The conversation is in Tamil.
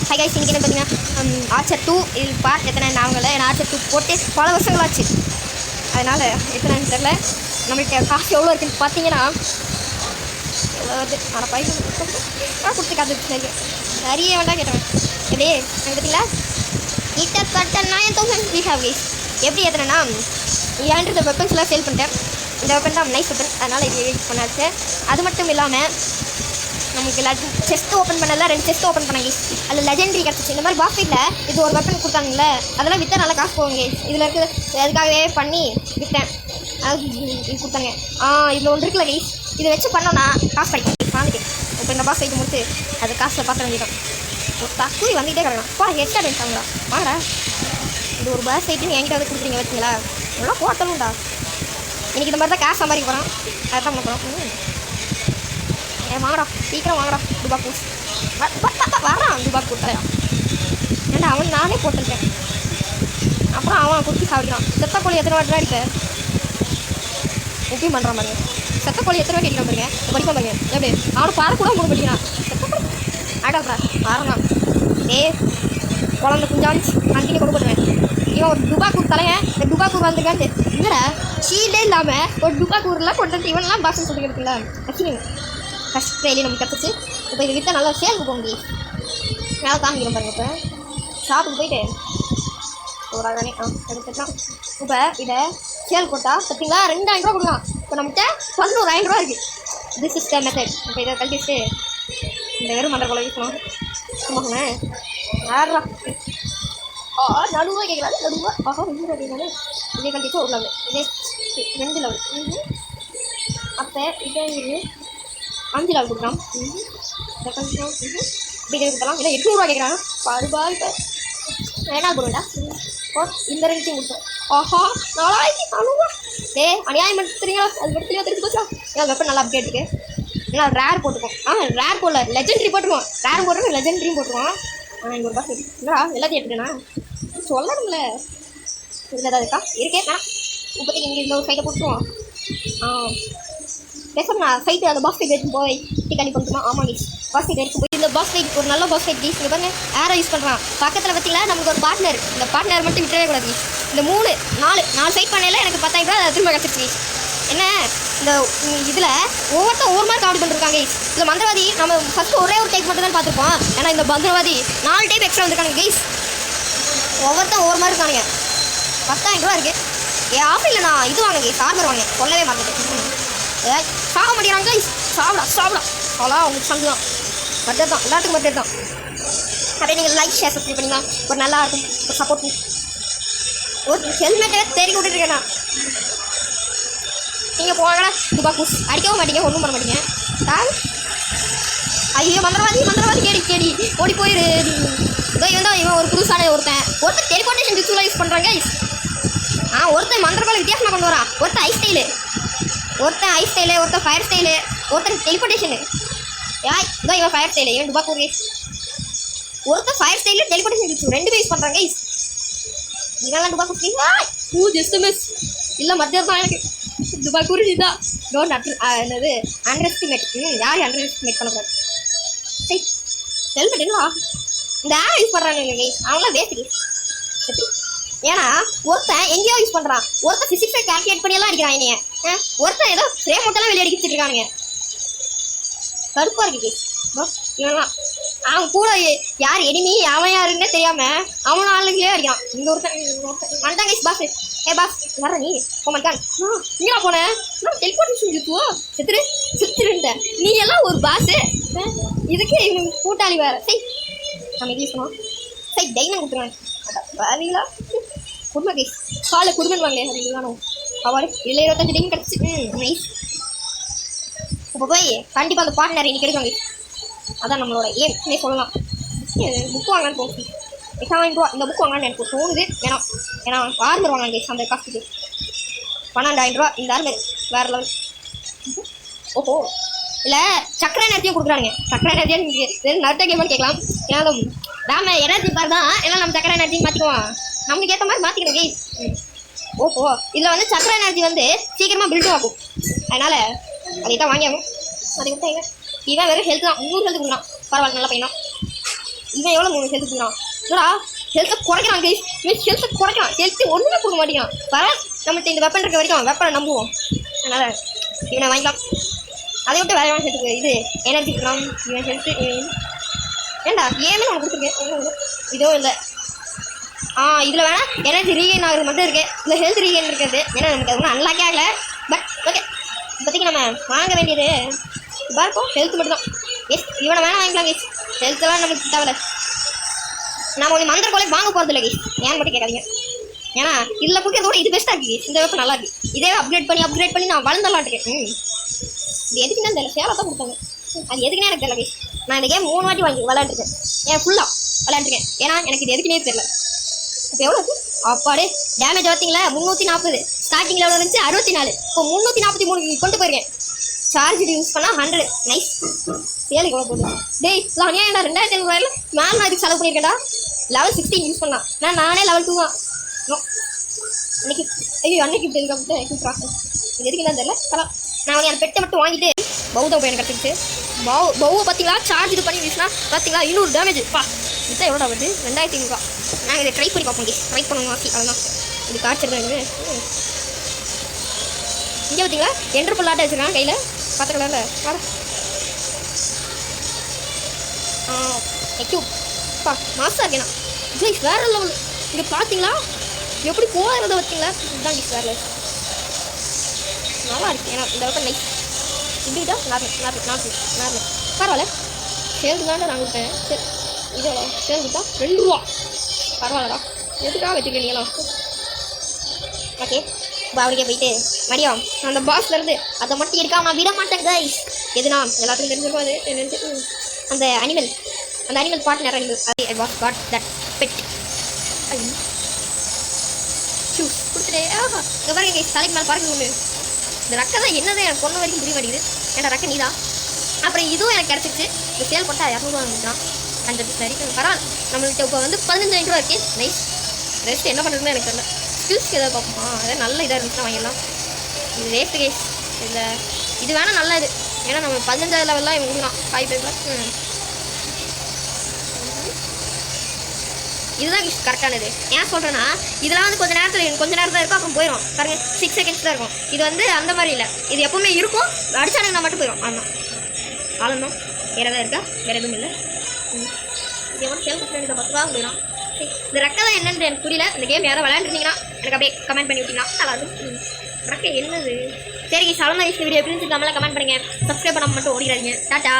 ஹை கைஸ், இன்றைக்கி என்ன பார்த்தீங்கன்னா ஆர்ச்சர் 2 இது பார்ட் எத்தனை நாவங்களை ஏன்னா ஆர்ச்சர் 2 போட்டு பல வருஷங்களாச்சு. அதனால் எத்தனைன்னு தெரில. நம்மள்கிட்ட காசு எவ்வளோ இருக்குன்னு பார்த்தீங்கன்னா ஆனால் பைசா கொடுத்து காசு நிறைய வேண்டாம் கேட்டேன். எப்படி எனக்கு பார்த்தீங்களா கிட்டத்தட்ட 9000 ஃப்ரீ ஹேவ் கைஸ். எப்படி எத்தனைன்னா ஏன்ட்டு இந்த வெப்பன்ஸ்லாம் சேல் பண்ணிட்டேன். இந்த வெப்பன் தான் நைஸ் வெப்பன், அதனால் இது யூஸ் பண்ணாச்சு. அது மட்டும் இல்லாமல் நமக்கு செஸ்ட் ஓப்பன் பண்ணல, 2 செஸ்ட் ஓப்பன் பண்ணாங்க. அதில் லெஜெண்டரி கிடச்சிச்சு. இந்த மாதிரி பாஸ் ஃபைட்டில் இது ஒரு வெப்பன் கொடுத்தாங்கல்ல, அதெல்லாம் விற்றா நல்லா காசு போவாங்க. இதில் இருக்குது அதுக்காகவே பண்ணி விற்றேன். அது இது கொடுத்தாங்க. இதில் ஒன்று இருக்குல்ல கைஸ், இதை வச்சு பண்ணோன்னா காசு கிடைக்கும். வாங்கிட்டு இப்போ இந்த பாஸ் ஃபைட்டு முடிச்சு அது காசில் பார்த்து வேண்டிட்டோம். ஒரு தக்கூரி வந்துகிட்டே கிடக்கலாம். பா எக்ஸ்ட்ரா எடுத்தாங்களா வாங்கடா. இது ஒரு பாஸ் ஃபைட்டுன்னு என்கிட்ட வந்து கொடுக்குறீங்க வச்சுங்களா, எல்லாம் போட்டணும்டா. இன்றைக்கி இந்த மாதிரி தான் காசு சம்பாதிக்க போகிறோம். அதான் பண்ண போகிறோம். வாங்கடா சீக்கிரம் வாங்கடா துபாக்கூஸ் வரான். துபாக்கூ தலையா ஏன்டா அவன் நானே போட்டிருக்கேன். அப்புறம் அவன் குத்தி சாப்பிட்றான். செத்த கோழி எத்தனை வாட்டி அடிக்க எப்பயும் பண்ணுறான் பாருங்க. செத்த கோழி எத்தனை வாட்டி அடிக்காம பாருங்க. படிப்பா பாருங்க எப்படி அவனை பாடக்கூட மூணு படிக்கிறான். ஆடாப்ரா வரணும். குழந்தை குஞ்சாச்சு கண்டினியூ கொடுக்குறேன். இவன் ஒரு துபாக்கூர் தலையன். இந்த துபாக்கூர் வந்துருக்கான்ட்டு இல்லைடா ஷீல்டே இல்லாமல் ஒரு துபாக்கூர்லாம் கொண்டு இவன்லாம் பாசம் சொல்லி இருக்குல்ல ஆக்சுவலி ஃபஸ்ட் ட்ரைலி நமக்கு கற்றுச்சு. இப்போ இது விற்றா நல்லா சேலுக்கு போக முடியும். மேலே காமிக்கிறோம் பாருங்க. இப்போ ஷாப்புக்கு போயிட்டு ஒரு தானே எடுத்துக்கலாம். இப்போ இதை சேல் போட்டால் பார்த்தீங்களா 2000 ரூபா கொடுக்கலாம். இப்போ நம்மகிட்ட 11000 ரூபா இருக்குது. This is the method. இப்போ இதை கழிச்சு இந்த வெறும் மந்திர கொலை யூஸ் பண்ணுவோம். சும்மா யாரா நடுவா கேட்குறாரு. நடுவா கேட்குறாரு. இதே கழிச்சு ஒரு லெவல், இதே 2 லெவல். அப்போ இதே 5 லெவல் கொடுக்கலாம். இப்படி கொடுக்கலாம். இல்லை 800 ரூபா கேட்குறாங்க. பருபால் வேணா கொடுண்டா. இந்த 2 கொடுத்தோம். 4400 அநியாயம் பண்ணுறீங்களா? அது மட்டும் தெரிஞ்சு போச்சா? ஏன்னா வெப்பன் நல்லா அப்டேட் இருக்கு. ஏன்னா ரேர் போட்டுக்கோம். ரேர் போடல லெஜெண்டரி போட்டுருவோம். ரேர் போட்டுருவோம் லெஜெண்டரியும் போட்டுருவோம். இங்கே ஒரு பாஸ் இல்லைடா எல்லாத்தையும் எடுத்துட்டேண்ணா சொல்லணும்ல. இதில் ஏதாவது இருக்கா இருக்கேண்ணா. இப்போதைக்கு இங்கே இந்த ஒரு ஃபைட்டை போட்டுருவோம். பேசாம நான் ஃபைட்டு அந்த பாஸ் ஃபைட் எடுத்து போய் டிக்கி பண்ணுமா? ஆமாம் கீஸ் பாஸ் ஃபைட் எடுத்து போய் இந்த பாஸ் ஃபைட் ஒரு நல்ல பாஸ் ஃபைட் கீஸ் பாருங்க. ஏரை யூஸ் பண்ணுறான். பக்கத்தில் பார்த்தீங்கன்னா நமக்கு ஒரு பார்ட்னர். இந்த பார்ட்னர் மட்டும் விட்டுறவே கூடாது. இந்த 4 ஃபைட் பண்ணல எனக்கு 10,000 ரூபா திரும்ப கிடச்சிருச்சு. என்ன இந்த இதில் ஒவ்வொரு மாதிரி காமெடி பண்ணிருக்காங்க. இந்த மந்திரவாதி நம்ம ஃபஸ்ட்டு ஒரே ஒரு டைப் மட்டும் தான் பார்த்துருப்போம். ஏன்னா இந்த மந்திரவாதி 4 டைப் எக்ஸ்ட்ரா வந்துருக்காங்க கைஸ். ஒவ்வொரு மாதிரி இருக்கானுங்க. 10,000 ரூபா இருக்குது. ஆஃபீஸில் நான் இது வாங்க கைஸ் ஆர்டர் வாங்க சொல்லவே மாட்டேன். சாக மாட்டேங்கிறாங்க கைஸ். சாப்பிடா அவ்வளோ அவங்களுக்கு சங்கு தான். பட்ஜெட் தான் எல்லாத்துக்கும் பட்ஜெட் தான். அப்படியே நீங்கள் லைக் ஷேர் சப்ஸ்கிரைப் பண்ணிக்கலாம். ஒரு நல்லா இருக்கும் ஒரு சப்போர்ட். ஒரு ஹெல்மெட்டை தேடி விட்டுருக்கேன் நான். நீங்கள் போவாங்கடா துபாக்கூஸ் அடிக்கவும் மாட்டீங்க ஒன்றும் பண்ண மாட்டீங்க. ஐயோ மந்திரவாதி கேடி ஓடி போயிரு. இவன் ஒரு புதுசான ஒருத்தன் டெலிபோர்ட்டேஷன் டிப்ஸ்லாம் யூஸ் பண்ணுறாங்க. ஒருத்தன் மந்திரவாதி வித்தியாசமாக கொண்டு வரான். ஒருத்தன் ஐஸ் ஸ்டைலு, ஒருத்தன் ஃபயர் ஸ்டைலு, ஒருத்தன் டெலிபோர்ட்டேஷனு. இவன் ஃபயர் ஸ்டைலு, இவன் துபாக்கூர். ஒருத்தன் fire style teleportation tips 2 use பண்ணுறாங்க. இதெல்லாம் துபாக்கூர் ஜஸ்ட் மிஸ் இல்லை மத்தியம் தான் எனக்கு துபாக்கூர் இதுதான். என்னது அண்டர் எஸ்டிமேட். யார் அண்டர் எஸ்டிமேட் பண்ணக்கூடாது. சரி ஹெல்மெட் என்னவா இந்த ஏரை யூஸ் பண்ணுறாங்க அவங்களாம் வேஸ்ட்டு. ஏன்னா ஒருத்தன் எங்கேயோ யூஸ் பண்ணுறான். ஒருத்தன் ஃபிசிக்ஸை கால்குலேட் பண்ணியெல்லாம் அடிக்கிறான். என்னைய ஒருத்தன் ஏதோ ஃப்ரேம் மட்டும் வெளியே அடிக்க வச்சுருக்கானுங்க. கருப்பாக இருக்கு இவன்லாம். அவன் கூட யார் எனிமி அவன் யாருன்னே தெரியாமல் அவன் ஆளுங்களே அடிக்கிறான். இந்த ஒருத்தன் வந்துட்டாங்க பாஸ். பாஸ் வர நீ போமாட்டான். நீங்களா போனேன் நான் டெலிபோர்ட்டேஷன் இருக்குவோ செத்துருந்த நீ எல்லாம் ஒரு பாஸு. இதுக்கு இவங்க கூட்டாளி வேறு. சரி நம்ம இது யூஸ் பண்ணுவோம். சரி டைனம் கொடுத்துருவாங்க வரீங்களா குடும்ப கேஸ் காலை குடும்பம் வாங்க அப்படிங்களானோ அவார்டு இதில் 25 டைம் கிடச்சி. நைஸ். இப்போ போய் கண்டிப்பாக அந்த பார்ட்னர் இன்னைக்கு கிடைக்கும். அதான் நம்மளோட ஏன் சொல்லலாம். புக் வாங்கலான்னு தோணுது. 8,000 ரூபா இந்த புக் வாங்கலான்னு எனக்கு தோணுது. ஏன்னா ஆர்மர் வாங்கலாம் கேஸ் அந்த காசுக்கு 12,000 ரூபா. இந்த ஆர்மர் வேறு லெவல். ஓஹோ இல்லை சக்கரை எனர்ஜியும் கொடுக்குறாங்க. சக்கரை எனர்ஜியாக நீங்கள் நர்த்த கேமான்னு கேட்கலாம். ஏன்னா நாம எனர்ஜி பார் தான். ஏன்னா நம்ம சக்கரை எனர்ஜி மாற்றிக்குவோம். நம்மளுக்கு ஏற்ற மாதிரி மாற்றிக்கணும் கேஸ். ஓஹோ இதில் வந்து சக்கரை எனர்ஜி வந்து சீக்கிரமாக பில்டும் ஆகும். அதனால் அதை தான் வாங்கியாகும். அதை கொடுத்தாங்க. இவன் வெறும் ஹெல்த் தான் 300 ஹெல்த் கொடுக்குறான். பரவாயில்ல நல்ல பையனா. இவன் எவ்வளோ 3 ஹெல்த் கொடுக்குறான் இல்லடா ஹெல்த்தை குறைக்கிறான் கைஸ் இவன் ஹெல்த்தை குறைக்கிறான் ஹெல்த்து ஒன்றுமே கொடுக்க மாட்டேங்கான் பரவாயில்ல நம்மள்ட்ட இந்த வெப்பன் இருக்க வரைக்கும் வெப்பனை நம்புவோம் அதனால் இவனை வாங்கிக்கலாம் அதை விட்டு வேறு ஹெல்த்துக்கு இது எனர்ஜி கொடுக்கலாம் இவன் ஹெல்த்து ஏண்டா ஏன்னு நான் கொடுத்துருக்கேன் இதுவும் இல்லை இதில் வேணால் எனர்ஜி ரீகெயின் ஆகுறது மட்டும் இருக்குது இல்லை ஹெல்த் ரீகெயின் இருக்கிறது ஏன்னா நமக்கு அது ஒன்றும் அன்லாக்கே ஆகலை பட் ஓகே இப்போதைக்கு நம்ம வாங்க வேண்டியது இதாக இருக்கும் ஹெல்த் மட்டும் தான் எஸ் இவனை வேணால் வாங்கிக்கலாம் கேஸ் ஹெல்த்தெல்லாம் நம்மளுக்கு தேவை நம்ம ஒன்று மந்திர கோலை வாங்க போகிறது இல்லை கேஸ் ஏன்னு மட்டும் கேட்காதீங்க ஏன்னா இதில் கொடுக்கறதோட இது பெஸ்ட்டாக இருக்குது இந்த வெப்பம் நல்லா இருக்குது இதே அப்கிரேட் பண்ணி நான் வளர்ந்தலாம் இருக்கேன் இது எதுக்குன்னா தெரியல சேலை தான் கொடுத்தாங்க அது எதுக்குன்னே எனக்கு தெரியல கேஸ் நான் இந்த கேம் 3 வாட்டி வாங்கி விளையாண்டுருக்கேன் ஏன் ஃபுல்லாக விளையாண்டுருக்கேன் ஏன்னா எனக்கு இது எதுக்குன்னே தெரியல இப்போ எவ்வளோ இருக்குது அப்பாடே டேமேஜ் பார்த்தீங்களா 340 ஸ்டார்டிங்கில் எவ்வளோ இருந்துச்சு 64 இப்போ 343 கொண்டு போயிருக்கேன் சார்ஜ் யூஸ் பண்ணால் 100 நைஸ் சேலுக்கு எவ்வளோ போகுது டேய் நான் ஏன்டா 2500 மேலே நான் இதுக்கு செலவு பண்ணியிருக்கேன்டா லெவல் 16 யூஸ் பண்ணலாம் நானே லெவல் 2 தான் அன்னைக்கு அன்னைக்கு இப்படி கூப்பிட்றாங்க இது எதுக்கு என்ன தெரியல பரவா நான் வந்து அந்த பெட்டை மட்டும் வாங்கிட்டு பௌதம் போய் எனக்கு கிடச்சிருச்சு பௌவை பார்த்தீங்களா சார்ஜ் இது பண்ணி வீசினா பார்த்தீங்களா 200 டேமேஜ் பா இதுதான் எவ்வளோ வருது 2500 நாங்கள் இதை ட்ரை பண்ணி பார்ப்போம் ட்ரை பண்ணணும் ஆக்கி அவ்வளோதான் இது காய்ச்சிருக்காங்க இங்கே பார்த்தீங்களா என்ட்ரு பொல்லாட்ட வச்சுருக்காங்க கையில் பார்த்துக்கலாம்ல வர பா மாசாக இருக்கேண்ணா ஜெய்ஸ் வேறு லெவல் இங்கே பார்த்தீங்களா எப்படி போகிறத பார்த்தீங்களா இதுதான் ஜெய்ஸ் வேறு லெவல் நல்லா இருக்கு ஏன்னா இந்த அளவுக்கு நைஸ் இப்படிதான் நார்மல் பரவாயில்ல சேல்ஸ் தானே நான் கொடுத்தேன் சரி இது சேல் கொடுத்தா 2 ரூபா பரவாயில்லடா எதுக்காக வச்சுருக்கீங்களா ஓகே அவருக்கே போயிட்டு மடியம் அந்த பாக்ஸ்லேருந்து அதை மட்டும் எடுக்காம நான் விட மாட்டேன் கைஸ் எதுனா எல்லாத்துக்கும் தெரிஞ்சிருக்கும் அது நினைச்சு அந்த அனிமல் பார்ட்னர் அது I was got that pet shoes கொடுத்துட்டு இங்கே பாருங்க கைஸ் தலைக்கு மேலே பார்க்க உண்டு இந்த ரக்கை தான் என்னதான் எனக்கு பொண்ணு வரைக்கும் புரிய மாட்டேங்குது ஏன்னா ரக்கை நீ தான் அப்புறம் இதுவும் எனக்கு கிடச்சிச்சு இந்த சேல் போட்டால் 200 வந்துட்டான் அந்த சரி பரவாயில்ல நம்மள்கிட்ட இப்போ வந்து 15,000 ரூபா இருக்குது நைஸ் ரெஸ்ட் என்ன பண்ணுறதுன்னு எனக்கு தெரியல ஸ்கில்ஸ்க்கு எதாவது பார்ப்போமா அதாவது நல்ல இதாக இருந்துச்சுன்னா வாங்கிடலாம் இது வேஸ்ட்டு கேஸ் இல்லை இது வேணால் நல்ல இது ஏன்னா நம்ம 15,000 லெவல்லாம் இவங்க கொடுக்கலாம் 5 பேர் இதுதான் கரெக்டானது ஏன் சொல்கிறேன்னா இதெல்லாம் வந்து கொஞ்ச நேரத்தில் தான் இருக்கும் அப்புறம் போயிடும் பாருங்கள் 6 செகண்ட்ஸ் தான் இருக்கும் இது வந்து அந்த மாதிரி இல்லை இது எப்போவுமே இருக்கும் அடிச்சானுங்க மட்டும் போயிடும் ஆமாம் ஆளுந்தான் வேறு எதாவது இருக்கா வேறு எதுவும் இல்லை இதே மாதிரி சேல் கொடுத்து 10 ரூபா போயிடும் இந்த ரெக்கை தான் என்னன்னு எனக்கு புரியல இந்த கேம் யாராவது விளையாண்டுருந்தீங்கன்னா எனக்கு அப்படியே கமெண்ட் பண்ணி விட்டிங்கன்னா நல்லாயிருக்கும் ரெக்கை என்னது சரி சலமா வீடியோ எப்படி இருந்துச்சு நம்மளாம் கமெண்ட் பண்ணுங்கள் சப்ஸ்கிரைப் பண்ணாமல் மட்டும் ஓடிடாதீங்க டாட்டா